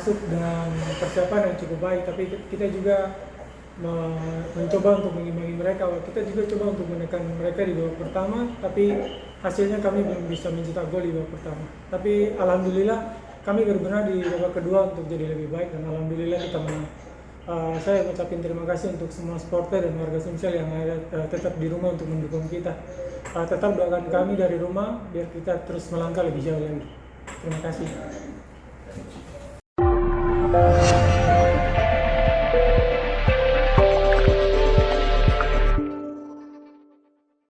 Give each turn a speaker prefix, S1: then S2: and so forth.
S1: masuk dengan persiapan yang cukup baik, tapi kita juga mencoba untuk mengimbangi mereka. Kita juga coba untuk menekan mereka di babak pertama, tapi hasilnya kami belum bisa mencetak gol di babak pertama. Tapi alhamdulillah kami berbenah di babak kedua untuk jadi lebih baik, dan alhamdulillah kita menang. Saya ucapin terima kasih untuk semua supporter dan warga Sumsel yang tetap di rumah untuk mendukung kita. Tetap doakan kami dari rumah biar kita terus melangkah lebih jauh lagi. Terima kasih.